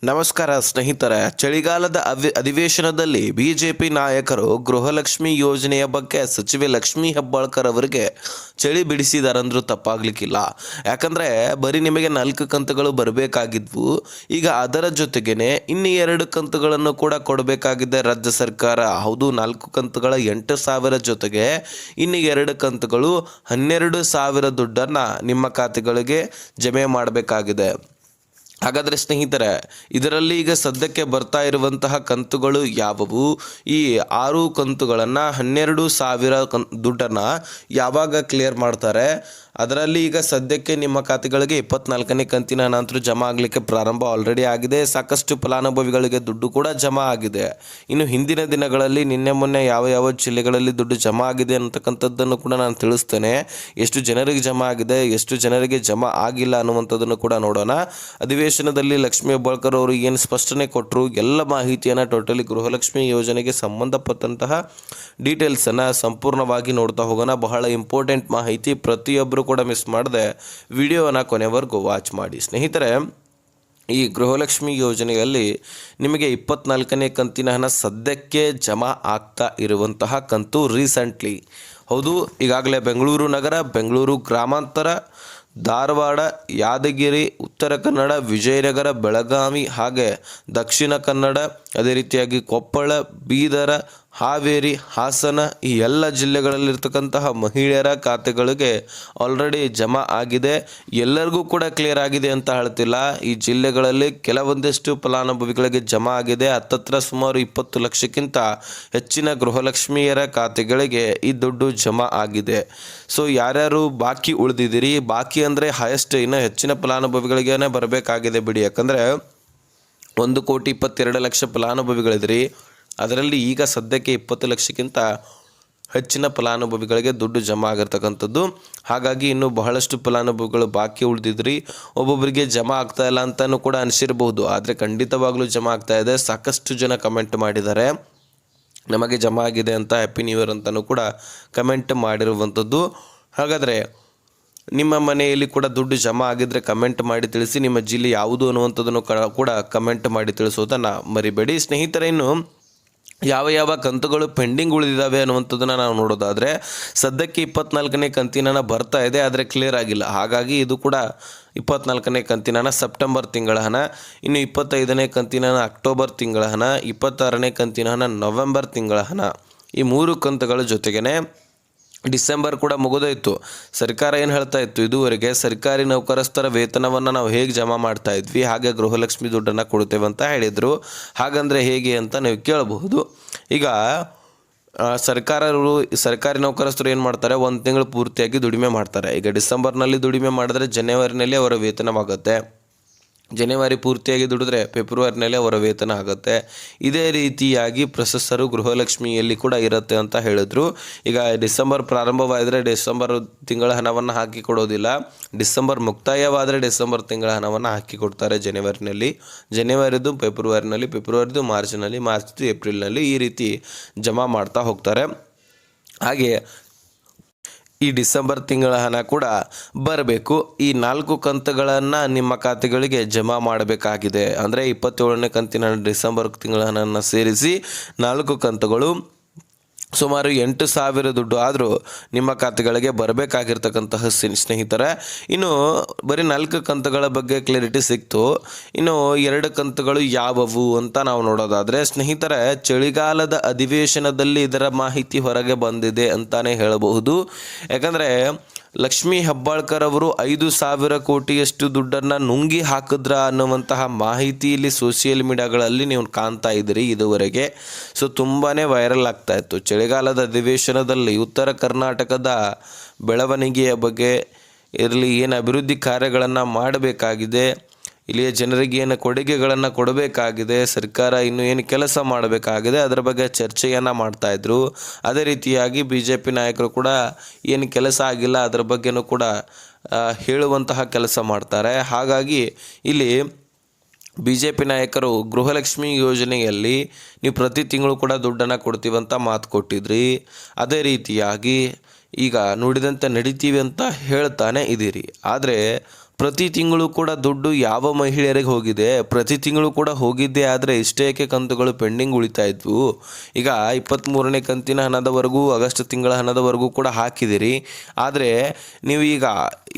ನಮಸ್ಕಾರ ಸ್ನೇಹಿತರೆ. ಚಳಿಗಾಲದ ಅಧಿವೇಶನದಲ್ಲಿ ಬಿಜೆಪಿ ನಾಯಕರು ಗೃಹಲಕ್ಷ್ಮಿ ಯೋಜನೆಯ ಬಗ್ಗೆ ಸಚಿವೆ ಲಕ್ಷ್ಮೀ ಹೆಬ್ಬಾಳ್ಕರ್ ಅವರಿಗೆ ಚಳಿ ಬಿಡಿಸಿದಾರಂದ್ರೂ ತಪ್ಪಾಗ್ಲಿಕ್ಕಿಲ್ಲ. ಯಾಕಂದರೆ ಬರೀ ನಿಮಗೆ 4 ಕಂತುಗಳು ಬರಬೇಕಾಗಿದ್ವು. ಈಗ ಅದರ ಜೊತೆಗೇನೆ ಇನ್ನು 2 ಕಂತುಗಳನ್ನು ಕೂಡ ಕೊಡಬೇಕಾಗಿದೆ ರಾಜ್ಯ ಸರ್ಕಾರ. ಹೌದು, 4 ಕಂತುಗಳ 8,000 ಜೊತೆಗೆ ಇನ್ನು 2 ಕಂತುಗಳು 12,000 ದುಡ್ಡನ್ನು ನಿಮ್ಮ ಖಾತೆಗಳಿಗೆ ಜಮೆ ಮಾಡಬೇಕಾಗಿದೆ. ಹಾಗಾದರೆ ಸ್ನೇಹಿತರೆ, ಇದರಲ್ಲಿ ಈಗ ಸದ್ಯಕ್ಕೆ ಬರ್ತಾ ಇರುವಂತಹ ಕಂತುಗಳು ಯಾವುವು? ಈ 6 ಕಂತುಗಳನ್ನು 12,000 ದುಡ್ಡನ್ನು ಯಾವಾಗ ಕ್ಲಿಯರ್ ಮಾಡ್ತಾರೆ? ಅದರಲ್ಲಿ ಈಗ ಸದ್ಯಕ್ಕೆ ನಿಮ್ಮ ಖಾತೆಗಳಿಗೆ 24ನೇ ಕಂತಿನ ನಂತರ ಜಮಾ ಆಗಲಿಕ್ಕೆ ಪ್ರಾರಂಭ ಆಲ್ರೆಡಿ ಆಗಿದೆ. ಸಾಕಷ್ಟು ಫಲಾನುಭವಿಗಳಿಗೆ ದುಡ್ಡು ಕೂಡ ಜಮಾ ಆಗಿದೆ. ಇನ್ನು ಹಿಂದಿನ ದಿನಗಳಲ್ಲಿ ನಿನ್ನೆ ಮೊನ್ನೆ ಯಾವ ಜಿಲ್ಲೆಗಳಲ್ಲಿ ದುಡ್ಡು ಜಮಾ ಆಗಿದೆ ಅಂತಕ್ಕಂಥದ್ದನ್ನು ಕೂಡ ನಾನು ತಿಳಿಸ್ತೇನೆ. ಎಷ್ಟು ಜನರಿಗೆ ಜಮಾ ಆಗಿದೆ, ಎಷ್ಟು ಜನರಿಗೆ ಜಮಾ ಆಗಿಲ್ಲ ಅನ್ನುವಂಥದ್ದನ್ನು ಕೂಡ ನೋಡೋಣ. ಅಧಿವೇಶನದಲ್ಲಿ ಲಕ್ಷ್ಮೀ ಹೆಬ್ಬಾಳ್ಕರ್ ಅವರು ಏನು ಸ್ಪಷ್ಟನೆ ಕೊಟ್ಟರು, ಎಲ್ಲ ಮಾಹಿತಿಯನ್ನು ಟೋಟಲಿ ಗೃಹಲಕ್ಷ್ಮಿ ಯೋಜನೆಗೆ ಸಂಬಂಧಪಟ್ಟಂತಹ ಡೀಟೇಲ್ಸನ್ನು ಸಂಪೂರ್ಣವಾಗಿ ನೋಡ್ತಾ ಹೋಗೋಣ. ಬಹಳ ಇಂಪಾರ್ಟೆಂಟ್ ಮಾಹಿತಿ, ಪ್ರತಿಯೊಬ್ಬರು ಕೂಡ ಮಿಸ್ ಮಾಡದೆ ವಿಡಿಯೋನ ಕೊನೆವರೆಗೂ ವಾಚ್ ಮಾಡಿ. ಸ್ನೇಹಿತರೆ, ಈ ಗೃಹಲಕ್ಷ್ಮಿ ಯೋಜನೆಯಲ್ಲಿ ನಿಮಗೆ 24ನೇ ಕಂತಿನ ಹಣ ಸದ್ಯಕ್ಕೆ ಜಮಾ ಆಗ್ತಾ ಇರುವಂತಹ ಕಂತು ರೀಸೆಂಟ್ಲಿ. ಹೌದು, ಈಗಾಗಲೇ ಬೆಂಗಳೂರು ನಗರ, ಬೆಂಗಳೂರು ಗ್ರಾಮಾಂತರ, ಧಾರವಾಡ, ಯಾದಗಿರಿ, ಉತ್ತರ ಕನ್ನಡ, ವಿಜಯನಗರ, ಬೆಳಗಾವಿ, ಹಾಗೆ ದಕ್ಷಿಣ ಕನ್ನಡ, ಅದೇ ರೀತಿಯಾಗಿ ಕೊಪ್ಪಳ, ಬೀದರ, ಹಾವೇರಿ, ಹಾಸನ, ಈ ಎಲ್ಲ ಜಿಲ್ಲೆಗಳಲ್ಲಿರ್ತಕ್ಕಂತಹ ಮಹಿಳೆಯರ ಖಾತೆಗಳಿಗೆ ಆಲ್ರೆಡಿ ಜಮಾ ಆಗಿದೆ. ಎಲ್ಲರಿಗೂ ಕೂಡ ಕ್ಲಿಯರ್ ಆಗಿದೆ ಅಂತ ಹೇಳ್ತಿಲ್ಲ. ಈ ಜಿಲ್ಲೆಗಳಲ್ಲಿ ಕೆಲವೊಂದಿಷ್ಟು ಫಲಾನುಭವಿಗಳಿಗೆ ಜಮಾ ಆಗಿದೆ. ಹತ್ತತ್ರ ಸುಮಾರು 20 ಲಕ್ಷಕ್ಕಿಂತ ಹೆಚ್ಚಿನ ಗೃಹಲಕ್ಷ್ಮಿಯರ ಖಾತೆಗಳಿಗೆ ಈ ದುಡ್ಡು ಜಮಾ ಆಗಿದೆ. ಸೊ ಯಾರ್ಯಾರು ಬಾಕಿ ಉಳಿದಿದ್ದೀರಿ, ಬಾಕಿ ಅಂದರೆ ಹೈಯೆಸ್ಟ್ ಇನ್ನೂ ಹೆಚ್ಚಿನ ಫಲಾನುಭವಿಗಳಿಗೇ ಬರಬೇಕಾಗಿದೆ ಬಿಡಿ. ಯಾಕಂದರೆ 1,22,00,000 ಫಲಾನುಭವಿಗಳಿದ್ರಿ. ಅದರಲ್ಲಿ ಈಗ ಸದ್ಯಕ್ಕೆ 20 ಲಕ್ಷಕ್ಕಿಂತ ಹೆಚ್ಚಿನ ಫಲಾನುಭವಿಗಳಿಗೆ ದುಡ್ಡು ಜಮಾ ಆಗಿರ್ತಕ್ಕಂಥದ್ದು. ಹಾಗಾಗಿ ಇನ್ನೂ ಬಹಳಷ್ಟು ಫಲಾನುಭವಿಗಳು ಬಾಕಿ ಉಳಿದಿದ್ರಿ. ಒಬ್ಬೊಬ್ಬರಿಗೆ ಜಮಾ ಆಗ್ತಾ ಇಲ್ಲ ಅಂತಲೂ ಕೂಡ ಅನಿಸಿರಬಹುದು, ಆದರೆ ಖಂಡಿತವಾಗ್ಲೂ ಜಮಾ ಆಗ್ತಾ ಇದೆ. ಸಾಕಷ್ಟು ಜನ ಕಮೆಂಟ್ ಮಾಡಿದ್ದಾರೆ, ನಮಗೆ ಜಮಾ ಆಗಿದೆ ಅಂತ, ಹ್ಯಾಪಿ ನ್ಯೂ ಇಯರ್ ಅಂತಲೂ ಕೂಡ ಕಮೆಂಟ್ ಮಾಡಿರುವಂಥದ್ದು. ಹಾಗಾದರೆ ನಿಮ್ಮ ಮನೆಯಲ್ಲಿ ಕೂಡ ದುಡ್ಡು ಜಮಾ ಆಗಿದ್ದರೆ ಕಮೆಂಟ್ ಮಾಡಿ ತಿಳಿಸಿ. ನಿಮ್ಮ ಜಿಲ್ಲೆ ಯಾವುದು ಅನ್ನುವಂಥದ್ದನ್ನು ಕೂಡ ಕಮೆಂಟ್ ಮಾಡಿ ತಿಳಿಸೋದನ್ನು ಮರಿಬೇಡಿ. ಸ್ನೇಹಿತರೆ, ಇನ್ನು ಯಾವ ಕಂತುಗಳು ಪೆಂಡಿಂಗ್ ಉಳಿದಿದ್ದಾವೆ ಅನ್ನುವಂಥದ್ದನ್ನು ನಾವು ನೋಡೋದಾದರೆ ಸದ್ಯಕ್ಕೆ 24ನೇ ಕಂತಿನ ಬರ್ತಾ ಇದೆ, ಆದರೆ ಕ್ಲಿಯರ್ ಆಗಿಲ್ಲ. ಹಾಗಾಗಿ ಇದು ಕೂಡ 24ನೇ ಕಂತಿನ ಸೆಪ್ಟೆಂಬರ್ ತಿಂಗಳ ಹಣ, ಇನ್ನು 25ನೇ ಕಂತಿನ ಅಕ್ಟೋಬರ್ ತಿಂಗಳ ಹಣ, 26ನೇ ಕಂತಿನ ಹಣ ನವೆಂಬರ್ ತಿಂಗಳ ಹಣ. ಈ 3 ಕಂತುಗಳ ಜೊತೆಗೇ ಡಿಸೆಂಬರ್ ಕೂಡ ಮುಗಿದೋಯ್ತು. ಸರ್ಕಾರ ಏನು ಹೇಳ್ತಾ ಇತ್ತು, ಇದುವರೆಗೆ ಸರ್ಕಾರಿ ನೌಕರಸ್ಥರ ವೇತನವನ್ನು ನಾವು ಹೇಗೆ ಜಮಾ ಮಾಡ್ತಾ ಇದ್ವಿ ಹಾಗೆ ಗೃಹಲಕ್ಷ್ಮಿ ದುಡ್ಡನ್ನು ಕೊಡ್ತೇವೆ ಅಂತ ಹೇಳಿದರು. ಹಾಗಂದರೆ ಹೇಗೆ ಅಂತ ನೀವು ಕೇಳಬಹುದು. ಈಗ ಸರ್ಕಾರಿ ನೌಕರಸ್ಥರು ಏನು ಮಾಡ್ತಾರೆ, 1 ತಿಂಗಳು ಪೂರ್ತಿಯಾಗಿ ದುಡಿಮೆ ಮಾಡ್ತಾರೆ. ಈಗ ಡಿಸೆಂಬರ್ನಲ್ಲಿ ದುಡಿಮೆ ಮಾಡಿದ್ರೆ ಜನವರಿನಲ್ಲಿ ಅವರ ವೇತನವಾಗುತ್ತೆ. ಜನವರಿ ಪೂರ್ತಿಯಾಗಿ ದುಡಿದ್ರೆ ಫೆಬ್ರವರಿನಲ್ಲಿ ಅವರ ವೇತನ ಆಗುತ್ತೆ. ಇದೇ ರೀತಿಯಾಗಿ ಪ್ರೊಸೆಸರು ಗೃಹಲಕ್ಷ್ಮಿಯಲ್ಲಿ ಕೂಡ ಇರುತ್ತೆ ಅಂತ ಹೇಳಿದ್ರು. ಈಗ ಡಿಸೆಂಬರ್ ಪ್ರಾರಂಭವಾದರೆ ಡಿಸೆಂಬರ್ ತಿಂಗಳ ಹಣವನ್ನು ಹಾಕಿ ಕೊಡೋದಿಲ್ಲ. ಡಿಸೆಂಬರ್ ಮುಕ್ತಾಯವಾದರೆ ಡಿಸೆಂಬರ್ ತಿಂಗಳ ಹಣವನ್ನು ಹಾಕಿ ಕೊಡ್ತಾರೆ ಜನವರಿನಲ್ಲಿ, ಜನವರಿದು ಫೆಬ್ರವರಿನಲ್ಲಿ, ಫೆಬ್ರವರಿದು ಮಾರ್ಚ್ನಲ್ಲಿ, ಮಾರ್ಚ್ದು ಏಪ್ರಿಲ್ನಲ್ಲಿ, ಈ ರೀತಿ ಜಮಾ ಮಾಡ್ತಾ ಹೋಗ್ತಾರೆ. ಹಾಗೆ ಈ ಡಿಸೆಂಬರ್ ತಿಂಗಳ ಹಣ ಕೂಡ ಬರಬೇಕು. ಈ 4 ಕಂತುಗಳನ್ನು ನಿಮ್ಮ ಖಾತೆಗಳಿಗೆ ಜಮಾ ಮಾಡಬೇಕಾಗಿದೆ. ಅಂದರೆ 27ನೇ ಕಂತಿನ ಡಿಸೆಂಬರ್ ತಿಂಗಳ ಹಣವನ್ನು ಸೇರಿಸಿ 4 ಕಂತುಗಳು ಸುಮಾರು 8,000 ದುಡ್ಡು ಆದರೂ ನಿಮ್ಮ ಖಾತೆಗಳಿಗೆ ಬರಬೇಕಾಗಿರ್ತಕ್ಕಂತಹ ಸ್ನೇಹಿತರೆ. ಇನ್ನು ಬರೀ 4 ಕಂತುಗಳ ಬಗ್ಗೆ ಕ್ಲಾರಿಟಿ ಸಿಕ್ತು. ಇನ್ನು 2 ಕಂತುಗಳು ಯಾವುವು ಅಂತ ನಾವು ನೋಡೋದಾದರೆ ಸ್ನೇಹಿತರೆ, ಚಳಿಗಾಲದ ಅಧಿವೇಶನದಲ್ಲಿ ಇದರ ಮಾಹಿತಿ ಹೊರಗೆ ಬಂದಿದೆ ಅಂತಲೇ ಹೇಳಬಹುದು. ಯಾಕಂದರೆ ಲಕ್ಷ್ಮೀ ಹೆಬ್ಬಾಳ್ಕರ್ ಅವರು 5,000 ಕೋಟಿಯಷ್ಟು ದುಡ್ಡನ್ನು ನುಂಗಿ ಹಾಕಿದ್ರ ಅನ್ನುವಂತಹ ಮಾಹಿತಿ ಇಲ್ಲಿ ಸೋಷಿಯಲ್ ಮೀಡಿಯಾಗಳಲ್ಲಿ ನೀವು ಕಾಣ್ತಾ ಇದ್ದೀರಿ ಇದುವರೆಗೆ. ಸೊ ತುಂಬಾ ವೈರಲ್ ಆಗ್ತಾ ಇತ್ತು. ಚಳಿಗಾಲದ ಅಧಿವೇಶನದಲ್ಲಿ ಉತ್ತರ ಕರ್ನಾಟಕದ ಬೆಳವಣಿಗೆಯ ಬಗ್ಗೆ ಇರಲಿ, ಏನು ಅಭಿವೃದ್ಧಿ ಕಾರ್ಯಗಳನ್ನು ಮಾಡಬೇಕಾಗಿದೆ, ಇಲ್ಲಿಯ ಜನರಿಗೆ ಏನು ಕೊಡುಗೆಗಳನ್ನು ಕೊಡಬೇಕಾಗಿದೆ, ಸರ್ಕಾರ ಇನ್ನು ಏನು ಕೆಲಸ ಮಾಡಬೇಕಾಗಿದೆ ಅದರ ಬಗ್ಗೆ ಚರ್ಚೆಯನ್ನು ಮಾಡ್ತಾಯಿದ್ರು. ಅದೇ ರೀತಿಯಾಗಿ BJP ನಾಯಕರು ಕೂಡ ಏನು ಕೆಲಸ ಆಗಿಲ್ಲ ಅದರ ಬಗ್ಗೆನೂ ಕೂಡ ಹೇಳುವಂತಹ ಕೆಲಸ ಮಾಡ್ತಾರೆ. ಹಾಗಾಗಿ ಇಲ್ಲಿ BJP ನಾಯಕರು ಗೃಹಲಕ್ಷ್ಮಿ ಯೋಜನೆಯಲ್ಲಿ ನೀವು ಪ್ರತಿ ತಿಂಗಳು ಕೂಡ ದುಡ್ಡನ್ನು ಕೊಡ್ತೀವಂತ ಮಾತು ಕೊಟ್ಟಿದ್ರಿ. ಅದೇ ರೀತಿಯಾಗಿ ಈಗ ನುಡಿದಂತೆ ನಡಿತೀವಿ ಅಂತ ಹೇಳ್ತಾನೆ ಇದ್ದೀರಿ. ಆದರೆ ಪ್ರತಿ ತಿಂಗಳು ಕೂಡ ದುಡ್ಡು ಯಾವ ಮಹಿಳೆಯರಿಗೆ ಹೋಗಿದೆ? ಪ್ರತಿ ತಿಂಗಳು ಕೂಡ ಹೋಗಿದ್ದೇ ಆದರೆ ಇಷ್ಟೇಕೆ ಕಂತುಗಳು ಪೆಂಡಿಂಗ್ ಉಳಿತಾ ಇದ್ವು? ಈಗ 23ನೇ ಕಂತಿನ ಹಣದವರೆಗೂ ಆಗಸ್ಟ್ ತಿಂಗಳ ಹಣದವರೆಗೂ ಕೂಡ ಹಾಕಿದಿರಿ. ಆದರೆ ನೀವು ಈಗ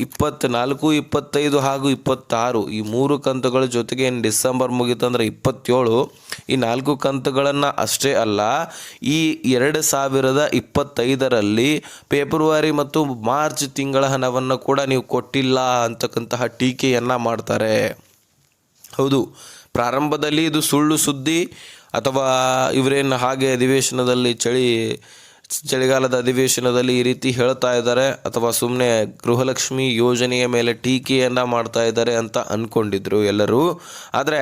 24, 25 ಹಾಗೂ 26 ಈ 3 ಕಂತುಗಳ ಜೊತೆಗೆ ಏನು ಡಿಸೆಂಬರ್ ಮುಗಿತಂದ್ರೆ 27 ಈ 4 ಕಂತುಗಳನ್ನು ಅಷ್ಟೇ ಅಲ್ಲ, ಈ 2025ರಲ್ಲಿ ಫೆಬ್ರವರಿ ಮತ್ತು ಮಾರ್ಚ್ ತಿಂಗಳ ಹಣವನ್ನು ಕೂಡ ನೀವು ಕೊಟ್ಟಿಲ್ಲ ಅಂತಕ್ಕಂತಹ ಟೀಕೆಯನ್ನು ಮಾಡ್ತಾರೆ. ಹೌದು, ಪ್ರಾರಂಭದಲ್ಲಿ ಇದು ಸುಳ್ಳು ಸುದ್ದಿ ಅಥವಾ ಇವರೇನು ಹಾಗೆ ಅಧಿವೇಶನದಲ್ಲಿ ಚಳಿಗಾಲದ ಅಧಿವೇಶನದಲ್ಲಿ ಈ ರೀತಿ ಹೇಳ್ತಾ ಇದ್ದಾರೆ ಅಥವಾ ಸುಮ್ಮನೆ ಗೃಹಲಕ್ಷ್ಮಿ ಯೋಜನೆಯ ಮೇಲೆ ಟೀಕೆಯನ್ನು ಮಾಡ್ತಾ ಇದ್ದಾರೆ ಅಂತ ಅಂದ್ಕೊಂಡಿದ್ರು ಎಲ್ಲರೂ. ಆದರೆ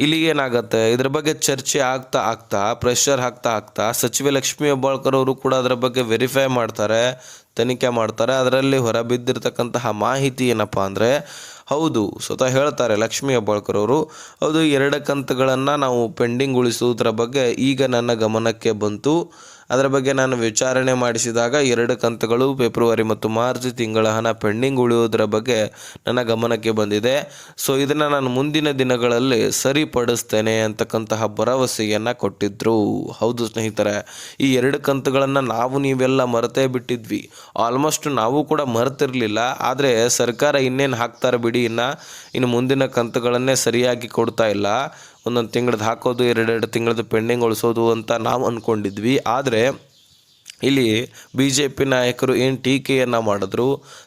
ಇಲ್ಲಿ ಏನಾಗುತ್ತೆ, ಇದ್ರ ಬಗ್ಗೆ ಚರ್ಚೆ ಆಗ್ತಾ ಪ್ರೆಷರ್ ಆಗ್ತಾ ಸಚಿವೆ ಲಕ್ಷ್ಮೀ ಹೆಬ್ಬಾಳ್ಕರ್ ಅವರು ಕೂಡ ಅದರ ಬಗ್ಗೆ ವೆರಿಫೈ ಮಾಡ್ತಾರೆ, ತನಿಖೆ ಮಾಡ್ತಾರೆ. ಅದರಲ್ಲಿ ಹೊರಬಿದ್ದಿರ್ತಕ್ಕಂತಹ ಮಾಹಿತಿ ಏನಪ್ಪ ಅಂದರೆ, ಹೌದು ಸ್ವತಃ ಹೇಳ್ತಾರೆ ಲಕ್ಷ್ಮೀ ಹೆಬ್ಬಾಳ್ಕರ್ ಅವರು, ಹೌದು 2 ಕಂತುಗಳನ್ನು ನಾವು ಪೆಂಡಿಂಗ್ ಉಳಿಸುವುದರ ಬಗ್ಗೆ ಈಗ ನನ್ನ ಗಮನಕ್ಕೆ ಬಂತು. ಅದರ ಬಗ್ಗೆ ನಾನು ವಿಚಾರಣೆ ಮಾಡಿಸಿದಾಗ 2 ಕಂತುಗಳು ಫೆಬ್ರವರಿ ಮತ್ತು ಮಾರ್ಚ್ ತಿಂಗಳ ಹಣ ಪೆಂಡಿಂಗ್ ಉಳಿಯುವುದರ ಬಗ್ಗೆ ನನ್ನ ಗಮನಕ್ಕೆ ಬಂದಿದೆ. ಸೊ ಇದನ್ನು ನಾನು ಮುಂದಿನ ದಿನಗಳಲ್ಲಿ ಸರಿಪಡಿಸ್ತೇನೆ ಅಂತಕ್ಕಂತಹ ಭರವಸೆಯನ್ನು ಕೊಟ್ಟಿದ್ದರು. ಹೌದು ಸ್ನೇಹಿತರೆ, ಈ 2 ಕಂತುಗಳನ್ನು ನೀವೆಲ್ಲ ಮರೆತೇ ಬಿಟ್ಟಿದ್ವಿ. ಆಲ್ಮೋಸ್ಟ್ ನಾವು ಕೂಡ ಮರೆತಿರಲಿಲ್ಲ. ಆದರೆ ಸರ್ಕಾರ ಇನ್ನೇನು ಹಾಕ್ತಾರೆ ಬಿಡಿ, ಇನ್ನು ಮುಂದಿನ ಕಂತುಗಳನ್ನೇ ಸರಿಯಾಗಿ ಕೊಡ್ತಾ ಇಲ್ಲ. ಒಂದೊಂದು ತಿಂಗಳದ್ದು ಹಾಕೋದು, 2 ತಿಂಗಳದ್ದು ಪೆಂಡಿಂಗ್ ಉಳಿಸೋದು ಅಂತ ನಾವು ಅಂದ್ಕೊಂಡಿದ್ವಿ. ಆದರೆ ಇಲ್ಲಿ BJP ನಾಯಕರು ಏನು ಟೀಕೆಯನ್ನು ಮಾಡಿದ್ರು,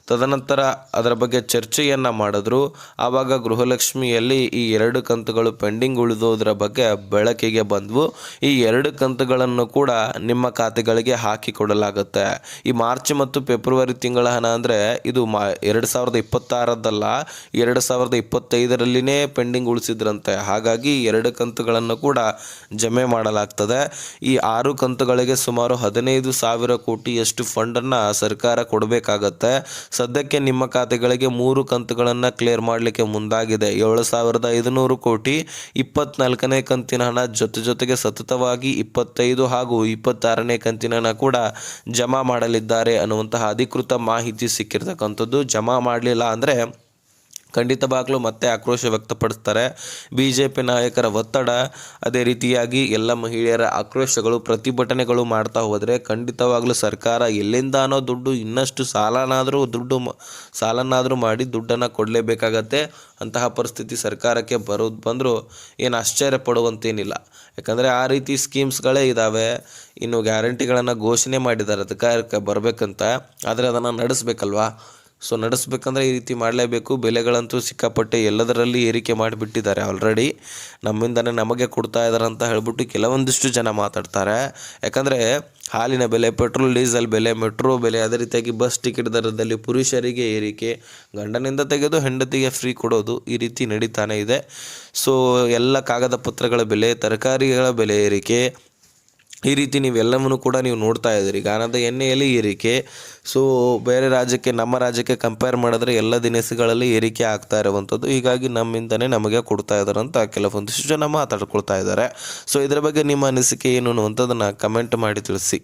ತದನಂತರ ಅದರ ಬಗ್ಗೆ ಚರ್ಚೆಯನ್ನು ಮಾಡಿದ್ರು. ಆವಾಗ ಗೃಹಲಕ್ಷ್ಮಿಯಲ್ಲಿ ಈ 2 ಕಂತುಗಳು ಪೆಂಡಿಂಗ್ ಉಳಿದೋದ್ರ ಬಗ್ಗೆ ಬೆಳಕಿಗೆ ಬಂದವು. ಈ 2 ಕಂತುಗಳನ್ನು ಕೂಡ ನಿಮ್ಮ ಖಾತೆಗಳಿಗೆ ಹಾಕಿಕೊಡಲಾಗುತ್ತೆ. ಈ ಮಾರ್ಚ್ ಮತ್ತು ಫೆಬ್ರವರಿ ತಿಂಗಳ ಹಣ ಅಂದರೆ ಇದು 2026 2025ರಲ್ಲಿನೇ ಪೆಂಡಿಂಗ್ ಉಳಿಸಿದ್ರಂತೆ. ಹಾಗಾಗಿ 2 ಕಂತುಗಳನ್ನು ಕೂಡ ಜಮೆ ಮಾಡಲಾಗ್ತದೆ. ಈ 6 ಕಂತುಗಳಿಗೆ ಸುಮಾರು 15,000 ಕೋಟಿಯಷ್ಟು ಫಂಡನ್ನು ಸರ್ಕಾರ ಕೊಡಬೇಕಾಗತ್ತೆ. ಸದ್ಯಕ್ಕೆ ನಿಮ್ಮ ಖಾತೆಗಳಿಗೆ 3 ಕಂತುಗಳನ್ನು ಕ್ಲಿಯರ್ ಮಾಡಲಿಕ್ಕೆ ಮುಂದಾಗಿದೆ. 7,500 ಕೋಟಿ 24ನೇ ಕಂತಿನ ಹಣ ಜೊತೆಗೆ ಸತತವಾಗಿ 25 ಹಾಗೂ 26ನೇ ಕಂತಿನ ಹಣ ಕೂಡ ಜಮಾ ಮಾಡಲಿದ್ದಾರೆ ಅನ್ನುವಂತಹ ಅಧಿಕೃತ ಮಾಹಿತಿ ಸಿಕ್ಕಿರ್ತಕ್ಕಂಥದ್ದು. ಜಮಾ ಮಾಡಲಿಲ್ಲ ಅಂದರೆ ಖಂಡಿತವಾಗ್ಲೂ ಮತ್ತೆ ಆಕ್ರೋಶ ವ್ಯಕ್ತಪಡಿಸ್ತಾರೆ. BJP ನಾಯಕರ ಒತ್ತಡ, ಅದೇ ರೀತಿಯಾಗಿ ಎಲ್ಲ ಮಹಿಳೆಯರ ಆಕ್ರೋಶಗಳು, ಪ್ರತಿಭಟನೆಗಳು ಮಾಡ್ತಾ ಹೋದರೆ ಖಂಡಿತವಾಗ್ಲೂ ಸರ್ಕಾರ ಎಲ್ಲಿಂದಾನೋ ದುಡ್ಡು ಇನ್ನಷ್ಟು ಸಾಲನ್ನಾದರೂ ಮಾಡಿ ದುಡ್ಡನ್ನು ಕೊಡಲೇಬೇಕಾಗತ್ತೆ. ಅಂತಹ ಪರಿಸ್ಥಿತಿ ಸರ್ಕಾರಕ್ಕೆ ಬಂದರೂ ಏನು ಆಶ್ಚರ್ಯ ಪಡುವಂತೇನಿಲ್ಲ. ಯಾಕಂದರೆ ಆ ರೀತಿ ಸ್ಕೀಮ್ಸ್ಗಳೇ ಇದ್ದಾವೆ. ಇನ್ನು ಗ್ಯಾರಂಟಿಗಳನ್ನು ಘೋಷಣೆ ಮಾಡಿದ್ದಾರೆ ಅದಕ್ಕೆ ಬರಬೇಕಂತ. ಆದರೆ ಅದನ್ನು ನಡೆಸಬೇಕಲ್ವಾ? ಸೊ ನಡೆಸಬೇಕಂದ್ರೆ ಈ ರೀತಿ ಮಾಡಲೇಬೇಕು. ಬೆಲೆಗಳಂತೂ ಸಿಕ್ಕಾಪಟ್ಟೆ ಎಲ್ಲದರಲ್ಲಿ ಏರಿಕೆ ಮಾಡಿಬಿಟ್ಟಿದ್ದಾರೆ ಆಲ್ರೆಡಿ. ನಮ್ಮಿಂದನೇ ನಮಗೆ ಕೊಡ್ತಾ ಇದ್ದಾರೆ ಅಂತ ಹೇಳ್ಬಿಟ್ಟು ಕೆಲವೊಂದಿಷ್ಟು ಜನ ಮಾತಾಡ್ತಾರೆ. ಯಾಕಂದರೆ ಹಾಲಿನ ಬೆಲೆ, ಪೆಟ್ರೋಲ್ ಡೀಸೆಲ್ ಬೆಲೆ, ಮೆಟ್ರೋ ಬೆಲೆ, ಅದೇ ರೀತಿಯಾಗಿ ಬಸ್ ಟಿಕೆಟ್ ದರದಲ್ಲಿ ಪುರುಷರಿಗೆ ಏರಿಕೆ, ಗಂಡನಿಂದ ತೆಗೆದು ಹೆಂಡತಿಗೆ ಫ್ರೀ ಕೊಡೋದು, ಈ ರೀತಿ ನಡೀತಾನೆ ಇದೆ. ಸೊ ಎಲ್ಲ ಕಾಗದ ಪತ್ರಗಳ ಬೆಲೆ, ತರಕಾರಿಗಳ ಬೆಲೆ ಏರಿಕೆ, ಈ ರೀತಿ ನೀವೆಲ್ಲವನ್ನೂ ಕೂಡ ನೀವು ನೋಡ್ತಾ ಇದ್ದೀರಿ. ಗಾಣದ ಎಣ್ಣೆಯಲ್ಲಿ ಏರಿಕೆ. ಸೊ ಬೇರೆ ರಾಜ್ಯಕ್ಕೆ, ನಮ್ಮ ರಾಜ್ಯಕ್ಕೆ ಕಂಪೇರ್ ಮಾಡಿದ್ರೆ ಎಲ್ಲ ದಿನಸಿಗಳಲ್ಲಿ ಏರಿಕೆ ಆಗ್ತಾ ಇರುವಂಥದ್ದು. ಹೀಗಾಗಿ ನಮ್ಮಿಂದನೇ ನಮಗೆ ಕೊಡ್ತಾ ಇದ್ದಾರೆ ಅಂತ ಕೆಲವೊಂದಿಷ್ಟು ಜನ ಮಾತಾಡ್ಕೊಳ್ತಾ ಇದ್ದಾರೆ. ಸೊ ಇದರ ಬಗ್ಗೆ ನಿಮ್ಮ ಅನಿಸಿಕೆ ಏನು ಅನ್ನುವಂಥದ್ದನ್ನು ಕಮೆಂಟ್ ಮಾಡಿ ತಿಳಿಸಿ.